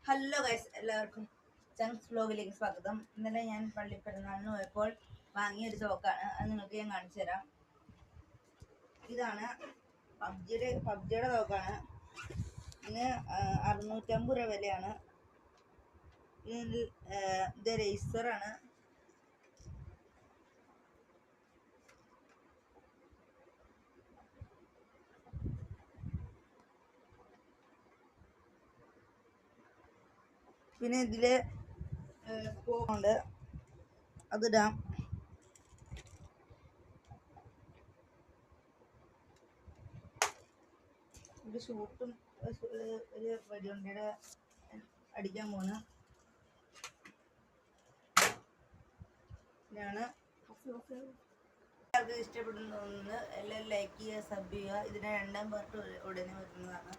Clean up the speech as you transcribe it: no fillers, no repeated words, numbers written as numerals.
Hello guys, എല്ലാവർക്കും ചങ്സ് വ്ലോഗിലേക്ക് സ്വാഗതം. ഇന്നലെ ഞാൻ പള്ളിപ്പെരുന്നാളിന് പോയപ്പോൾ വാങ്ങിയൊരു തോക്കാണ്. അത് നിങ്ങൾക്ക് ഞാൻ കാണിച്ചു തരാം. ഇതാണ് പബ്ജിയുടെ തോക്കാണ്. ഇതിന് 650 രൂപ വിലയാണ്. ഇത് റേസറാണ്. പിന്നെ ഇതില് സ്കോപ്പുണ്ട്, അതിടാം. ഒരു ഷൂട്ടും ഒരു വെടിയുണ്ടയുടെ അടിക്കാൻ പോകുന്നു. ഇതാണ്. എല്ലാവർക്കും ഇഷ്ടപ്പെടുന്ന തോന്നുന്നത്. എല്ലാവരും ലൈക്ക് ചെയ്യുക, സബ് ചെയ്യുക. ഇതിന്റെ 2ാം പാർട്ട് ഉടനെ വരുന്നതാണ്.